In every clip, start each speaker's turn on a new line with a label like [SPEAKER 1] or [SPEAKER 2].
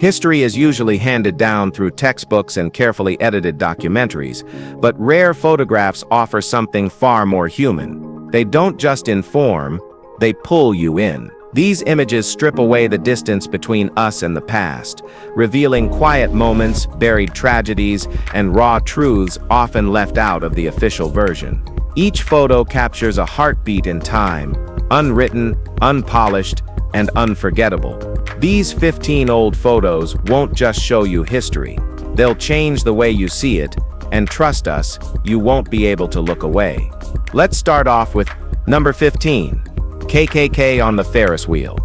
[SPEAKER 1] History is usually handed down through textbooks and carefully edited documentaries, but rare photographs offer something far more human. They don't just inform, they pull you in. These images strip away the distance between us and the past, revealing quiet moments, buried tragedies, and raw truths often left out of the official version. Each photo captures a heartbeat in time, unwritten, unpolished, and unforgettable. These 15 old photos won't just show you history. They'll change the way you see it, and trust us, you won't be able to look away. Let's start off with number 15. KKK on the Ferris wheel.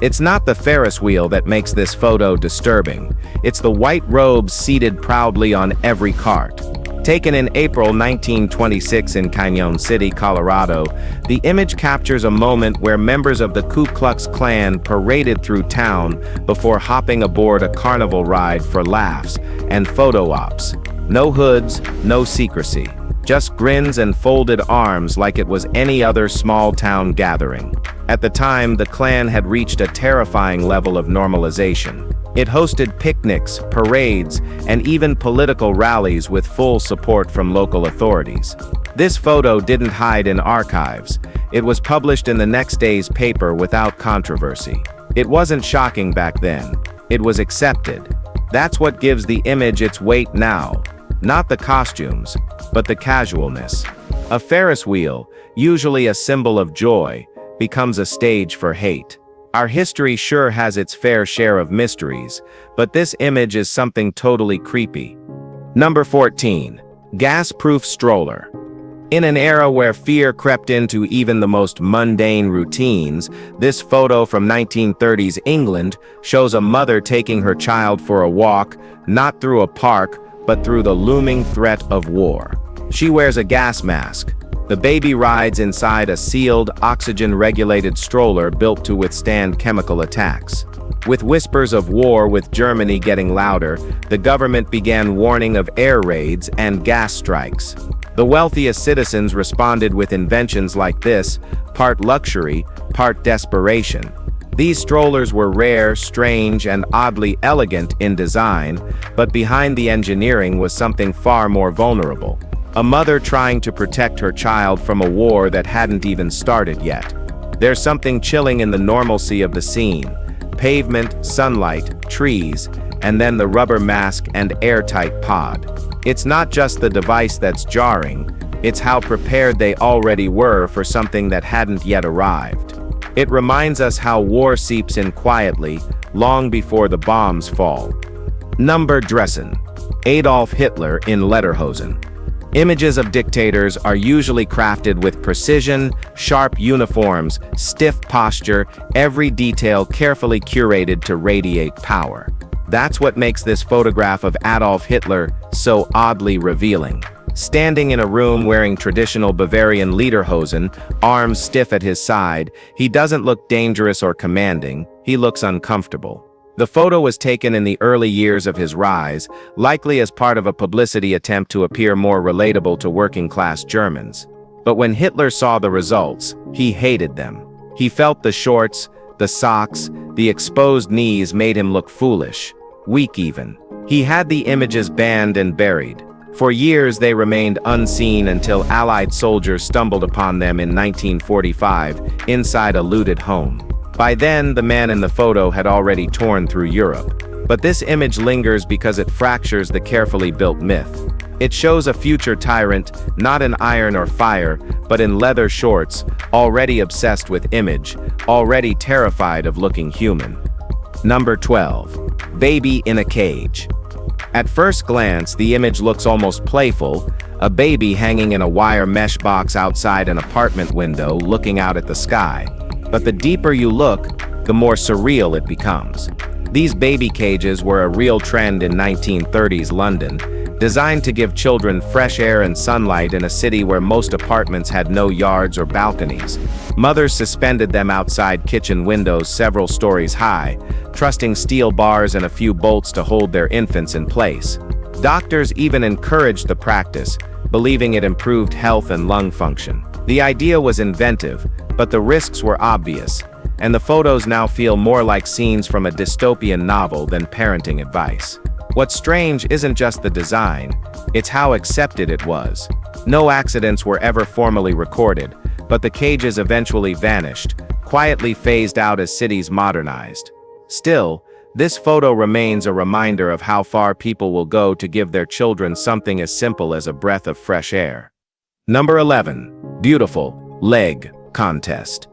[SPEAKER 1] It's not the Ferris wheel that makes this photo disturbing. It's the white robes seated proudly on every cart. Taken in April 1926 in Cañon City, Colorado, the image captures a moment where members of the Ku Klux Klan paraded through town before hopping aboard a carnival ride for laughs and photo ops. No hoods, no secrecy. Just grins and folded arms like it was any other small-town gathering. At the time, the Klan had reached a terrifying level of normalization. It hosted picnics, parades, and even political rallies with full support from local authorities. This photo didn't hide in archives. It was published in the next day's paper without controversy. It wasn't shocking back then. It was accepted. That's what gives the image its weight now. Not the costumes, but the casualness. A Ferris wheel, usually a symbol of joy, becomes a stage for hate. Our history sure has its fair share of mysteries, but this image is something totally creepy. Number 14. Gas-proof stroller. In an era where fear crept into even the most mundane routines, this photo from 1930s England shows a mother taking her child for a walk, not through a park, but through the looming threat of war. She wears a gas mask. The baby rides inside a sealed, oxygen-regulated stroller built to withstand chemical attacks. With whispers of war with Germany getting louder, the government began warning of air raids and gas strikes. The wealthiest citizens responded with inventions like this, part luxury, part desperation. These strollers were rare, strange, and oddly elegant in design, but behind the engineering was something far more vulnerable. A mother trying to protect her child from a war that hadn't even started yet. There's something chilling in the normalcy of the scene. Pavement, sunlight, trees, and then the rubber mask and airtight pod. It's not just the device that's jarring, it's how prepared they already were for something that hadn't yet arrived. It reminds us how war seeps in quietly, long before the bombs fall. Number Dressen. Adolf Hitler in lederhosen. Images of dictators are usually crafted with precision, sharp uniforms, stiff posture, every detail carefully curated to radiate power. That's what makes this photograph of Adolf Hitler so oddly revealing. Standing in a room wearing traditional Bavarian lederhosen, arms stiff at his side, he doesn't look dangerous or commanding, he looks uncomfortable. The photo was taken in the early years of his rise, likely as part of a publicity attempt to appear more relatable to working-class Germans. But when Hitler saw the results, he hated them. He felt the shorts, the socks, the exposed knees made him look foolish, weak even. He had the images banned and buried. For years they remained unseen until Allied soldiers stumbled upon them in 1945, inside a looted home. By then, the man in the photo had already torn through Europe. But this image lingers because it fractures the carefully built myth. It shows a future tyrant, not in iron or fire, but in leather shorts, already obsessed with image, already terrified of looking human. Number 12. Baby in a cage. At first glance, the image looks almost playful, a baby hanging in a wire mesh box outside an apartment window looking out at the sky. But the deeper you look, the more surreal it becomes. These baby cages were a real trend in 1930s London, designed to give children fresh air and sunlight in a city where most apartments had no yards or balconies. Mothers suspended them outside kitchen windows several stories high, trusting steel bars and a few bolts to hold their infants in place. Doctors even encouraged the practice, believing it improved health and lung function. The idea was inventive, but the risks were obvious. and the photos now feel more like scenes from a dystopian novel than parenting advice. What's strange isn't just the design, it's how accepted it was. No accidents were ever formally recorded, but the cages eventually vanished, quietly phased out as cities modernized. Still, this photo remains a reminder of how far people will go to give their children something as simple as a breath of fresh air. Number 11. Beautiful Leg Contest.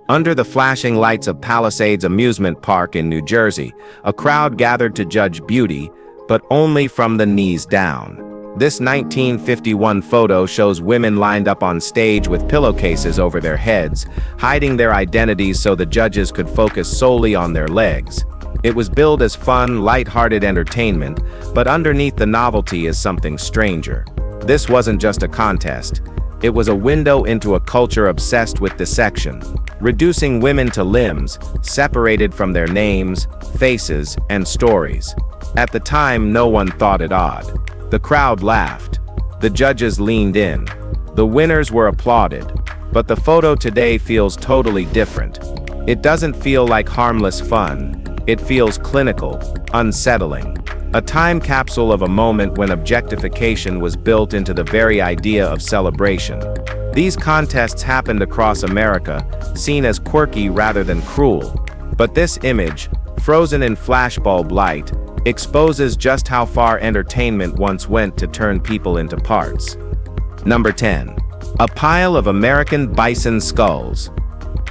[SPEAKER 1] Under the flashing lights of Palisades Amusement Park in New Jersey, a crowd gathered to judge beauty, but only from the knees down. This 1951 photo shows women lined up on stage with pillowcases over their heads, hiding their identities so the judges could focus solely on their legs. It was billed as fun, light-hearted entertainment, but underneath the novelty is something stranger. This wasn't just a contest. It was a window into a culture obsessed with dissection, reducing women to limbs, separated from their names, faces, and stories. At the time, no one thought it odd. The crowd laughed. The judges leaned in. The winners were applauded. But the photo today feels totally different. It doesn't feel like harmless fun. It feels clinical, unsettling. A time capsule of a moment when objectification was built into the very idea of celebration. These contests happened across America, seen as quirky rather than cruel. But this image, frozen in flashbulb light, exposes just how far entertainment once went to turn people into parts. Number 10. A pile of American bison skulls.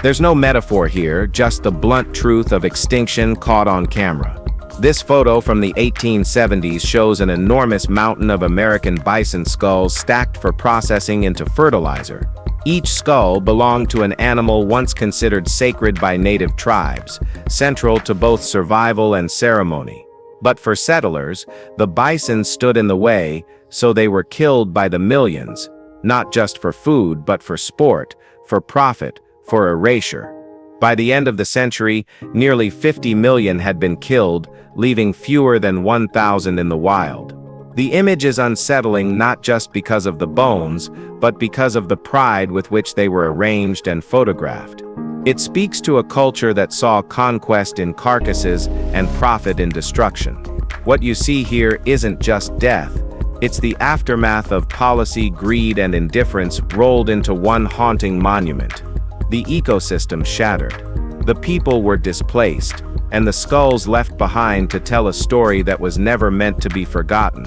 [SPEAKER 1] There's no metaphor here, just the blunt truth of extinction caught on camera. This photo from the 1870s shows an enormous mountain of American bison skulls stacked for processing into fertilizer. Each skull belonged to an animal once considered sacred by native tribes, central to both survival and ceremony. But for settlers, the bison stood in the way, so they were killed by the millions, not just for food but for sport, for profit, for erasure. By the end of the century, nearly 50 million had been killed, leaving fewer than 1,000 in the wild. The image is unsettling not just because of the bones, but because of the pride with which they were arranged and photographed. It speaks to a culture that saw conquest in carcasses and profit in destruction. What you see here isn't just death. It's the aftermath of policy, greed, and indifference rolled into one haunting monument. The ecosystem shattered. The people were displaced, and the skulls left behind to tell a story that was never meant to be forgotten.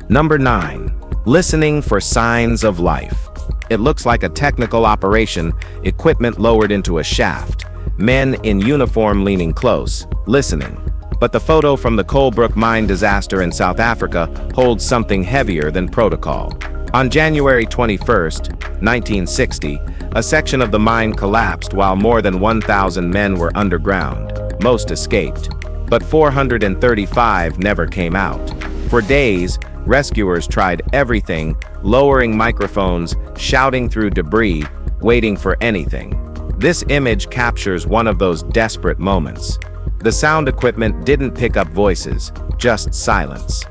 [SPEAKER 1] Number 9. Listening for signs of life. It looks like a technical operation, equipment lowered into a shaft, men in uniform leaning close, listening. But the photo from the Colebrook mine disaster in South Africa holds something heavier than protocol. On January 21, 1960, a section of the mine collapsed while more than 1,000 men were underground. Most escaped, but 435 never came out. For days, rescuers tried everything, lowering microphones, shouting through debris, waiting for anything. This image captures one of those desperate moments. The sound equipment didn't pick up voices, just silence.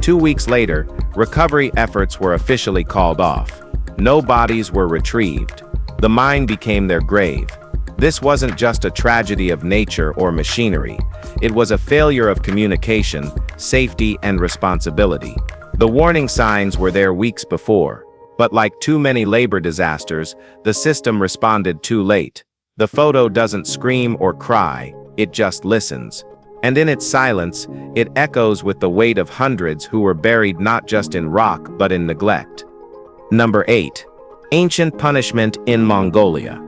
[SPEAKER 1] 2 weeks later, recovery efforts were officially called off. No bodies were retrieved. The mine became their grave. This wasn't just a tragedy of nature or machinery. It was a failure of communication, safety, and responsibility. The warning signs were there weeks before, but like too many labor disasters, the system responded too late. The photo doesn't scream or cry, it just listens. And in its silence, it echoes with the weight of hundreds who were buried not just in rock but in neglect. Number 8. Ancient punishment in Mongolia.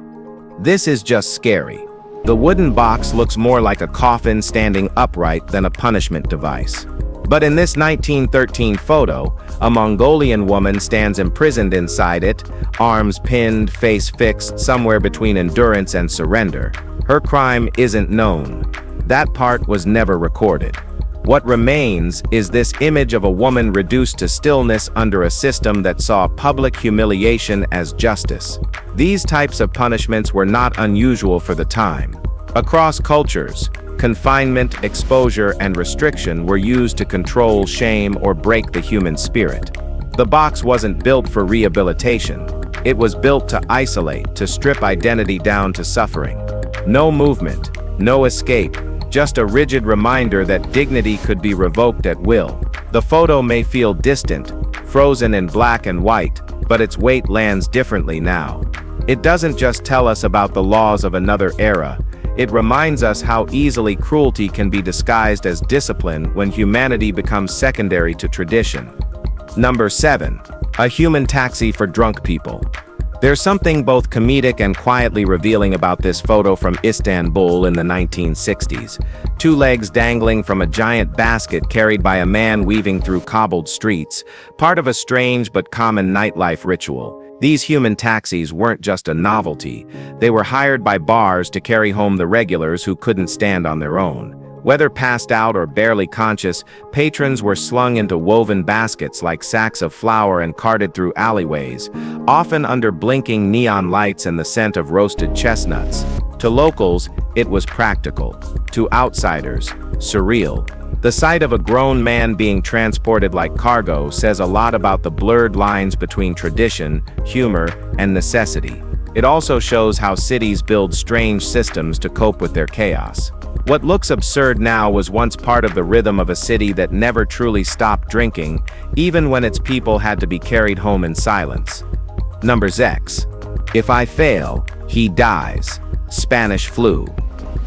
[SPEAKER 1] This is just scary. The wooden box looks more like a coffin standing upright than a punishment device. But in this 1913 photo, a Mongolian woman stands imprisoned inside it, arms pinned, face fixed, somewhere between endurance and surrender. Her crime isn't known. That part was never recorded. What remains is this image of a woman reduced to stillness under a system that saw public humiliation as justice. These types of punishments were not unusual for the time. Across cultures, confinement, exposure, and restriction were used to control shame or break the human spirit. The box wasn't built for rehabilitation. It was built to isolate, to strip identity down to suffering. No movement, no escape, just a rigid reminder that dignity could be revoked at will. The photo may feel distant, frozen in black and white, but its weight lands differently now. It doesn't just tell us about the laws of another era, it reminds us how easily cruelty can be disguised as discipline when humanity becomes secondary to tradition. Number 7. A human taxi for drunk people. There's something both comedic and quietly revealing about this photo from Istanbul in the 1960s. Two legs dangling from a giant basket carried by a man weaving through cobbled streets, part of a strange but common nightlife ritual. These human taxis weren't just a novelty, they were hired by bars to carry home the regulars who couldn't stand on their own. Whether passed out or barely conscious, patrons were slung into woven baskets like sacks of flour and carted through alleyways, often under blinking neon lights and the scent of roasted chestnuts. To locals, it was practical. To outsiders, surreal. The sight of a grown man being transported like cargo says a lot about the blurred lines between tradition, humor, and necessity. It also shows how cities build strange systems to cope with their chaos. What looks absurd now was once part of the rhythm of a city that never truly stopped drinking, even when its people had to be carried home in silence. Number 6. If I fail, he dies. Spanish flu.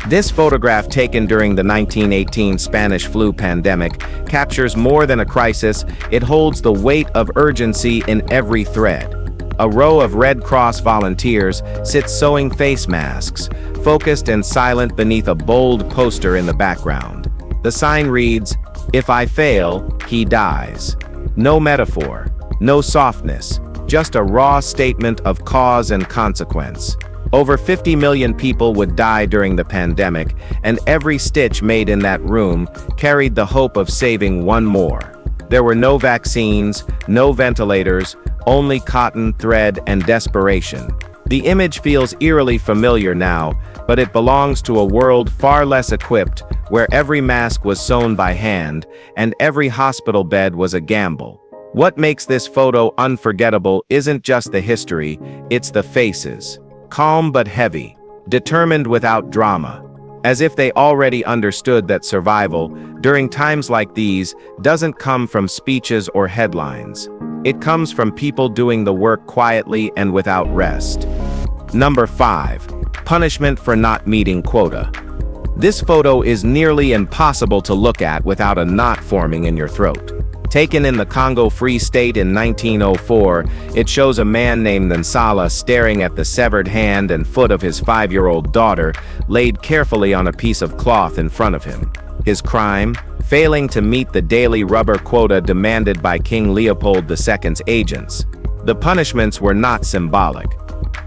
[SPEAKER 1] This photograph, taken during the 1918 Spanish flu pandemic, captures more than a crisis, it holds the weight of urgency in every thread. A row of Red Cross volunteers sits sewing face masks, focused and silent beneath a bold poster in the background. The sign reads, "If I fail, he dies." No metaphor, no softness, just a raw statement of cause and consequence. Over 50 million people would die during the pandemic, and every stitch made in that room carried the hope of saving one more. There were no vaccines, no ventilators, only cotton, thread, and desperation. The image feels eerily familiar now, but it belongs to a world far less equipped, where every mask was sewn by hand, and every hospital bed was a gamble. What makes this photo unforgettable isn't just the history, it's the faces. Calm but heavy, determined without drama, as if they already understood that survival, during times like these, doesn't come from speeches or headlines. It comes from people doing the work quietly and without rest. Number 5. Punishment for not meeting quota. This photo is nearly impossible to look at without a knot forming in your throat. Taken in the Congo Free State in 1904, it shows a man named Nsala staring at the severed hand and foot of his 5-year-old daughter, laid carefully on a piece of cloth in front of him. His crime? Failing to meet the daily rubber quota demanded by King Leopold II's agents. The punishments were not symbolic.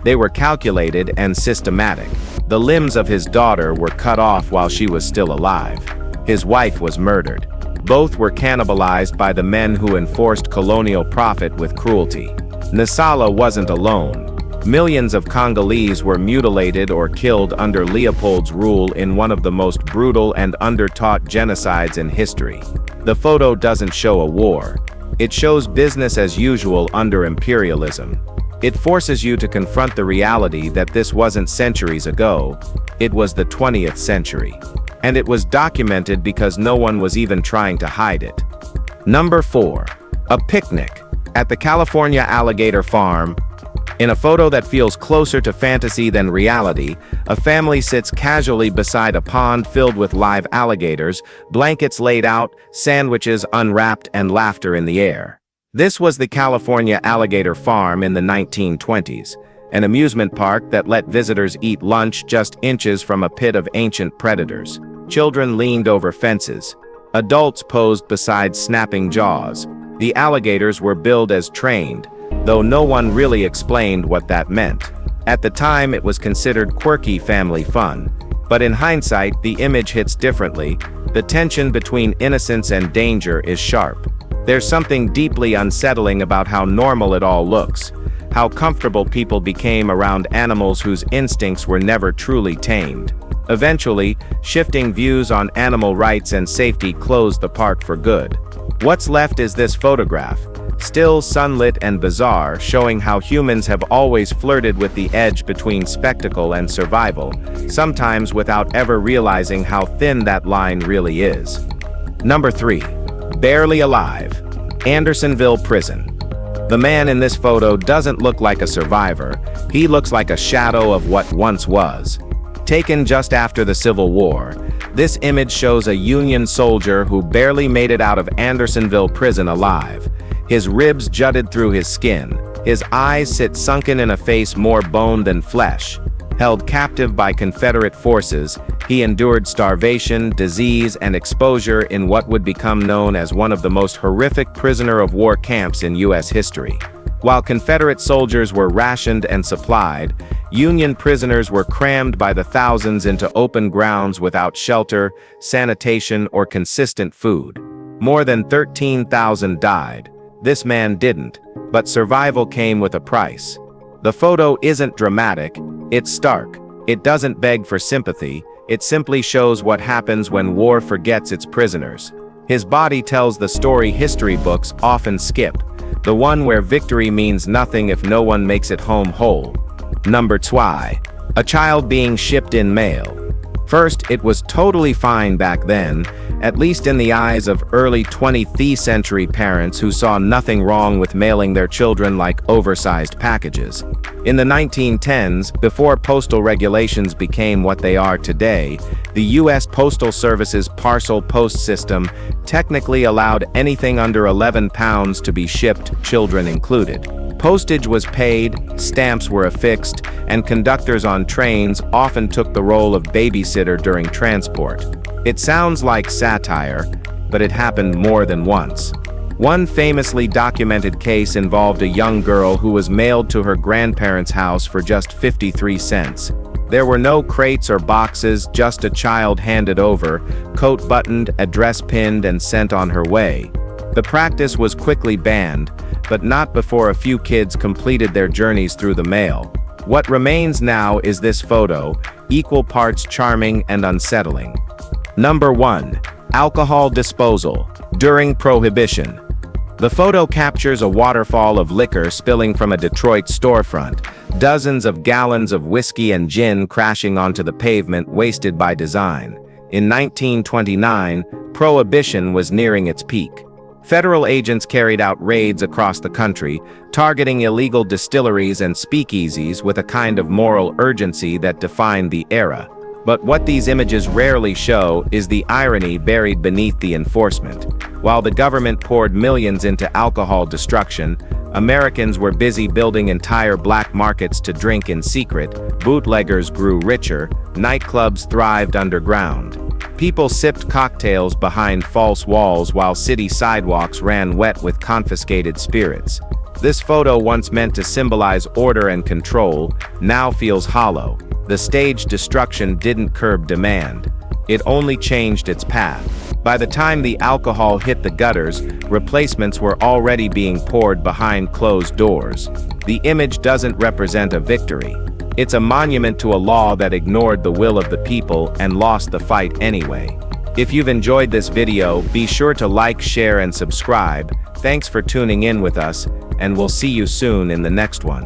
[SPEAKER 1] They were calculated and systematic. The limbs of his daughter were cut off while she was still alive. His wife was murdered. Both were cannibalized by the men who enforced colonial profit with cruelty. Nsala wasn't alone. Millions of Congolese were mutilated or killed under Leopold's rule in one of the most brutal and undertaught genocides in history. The photo doesn't show a war. It shows business as usual under imperialism. It forces you to confront the reality that this wasn't centuries ago, it was the 20th century. And it was documented because no one was even trying to hide it. Number 4. A picnic at the California alligator farm. In a photo that feels closer to fantasy than reality, a family sits casually beside a pond filled with live alligators, blankets laid out, sandwiches unwrapped, and laughter in the air. This was the California alligator farm in the 1920s, an amusement park that let visitors eat lunch just inches from a pit of ancient predators. Children leaned over fences. Adults posed beside snapping jaws. The alligators were billed as trained, though no one really explained what that meant. At the time, it was considered quirky family fun. But in hindsight, the image hits differently. The tension between innocence and danger is sharp. There's something deeply unsettling about how normal it all looks, how comfortable people became around animals whose instincts were never truly tamed. Eventually, shifting views on animal rights and safety closed the park for good. What's left is this photograph, Still sunlit and bizarre, showing how humans have always flirted with the edge between spectacle and survival, sometimes without ever realizing how thin that line really is. Number 3. Barely alive. Andersonville Prison. The man in this photo doesn't look like a survivor, he looks like a shadow of what once was. Taken just after the Civil War, this image shows a Union soldier who barely made it out of Andersonville Prison alive. His ribs jutted through his skin, his eyes sit sunken in a face more bone than flesh. Held captive by Confederate forces, he endured starvation, disease, and exposure in what would become known as one of the most horrific prisoner of war camps in U.S. history. While Confederate soldiers were rationed and supplied, Union prisoners were crammed by the thousands into open grounds without shelter, sanitation, or consistent food. More than 13,000 died. This man didn't, but survival came with a price. The photo isn't dramatic, it's stark. It doesn't beg for sympathy, it simply shows what happens when war forgets its prisoners. His body tells the story history books often skip, the one where victory means nothing if no one makes it home whole. Number 2. A child being shipped in mail. First, it was totally fine back then, at least in the eyes of early 20th century parents who saw nothing wrong with mailing their children like oversized packages. In the 1910s, before postal regulations became what they are today, the U.S. Postal Service's parcel post system technically allowed anything under 11 pounds to be shipped, children included. Postage was paid, stamps were affixed, and conductors on trains often took the role of babysitter during transport. It sounds like satire, but it happened more than once. One famously documented case involved a young girl who was mailed to her grandparents' house for just 53 cents. There were no crates or boxes, just a child handed over, coat buttoned, address pinned, and sent on her way. The practice was quickly banned, but not before a few kids completed their journeys through the mail. What remains now is this photo, equal parts charming and unsettling. Number 1. Alcohol disposal. During Prohibition. The photo captures a waterfall of liquor spilling from a Detroit storefront, dozens of gallons of whiskey and gin crashing onto the pavement, wasted by design. In 1929, Prohibition was nearing its peak. Federal agents carried out raids across the country, targeting illegal distilleries and speakeasies with a kind of moral urgency that defined the era. But what these images rarely show is the irony buried beneath the enforcement. While the government poured millions into alcohol destruction, Americans were busy building entire black markets to drink in secret, bootleggers grew richer, nightclubs thrived underground. People sipped cocktails behind false walls while city sidewalks ran wet with confiscated spirits. This photo, once meant to symbolize order and control, now feels hollow. The staged destruction didn't curb demand. It only changed its path. By the time the alcohol hit the gutters, replacements were already being poured behind closed doors. The image doesn't represent a victory. It's a monument to a law that ignored the will of the people and lost the fight anyway. If you've enjoyed this video, be sure to like, share, and subscribe. Thanks for tuning in with us, and we'll see you soon in the next one.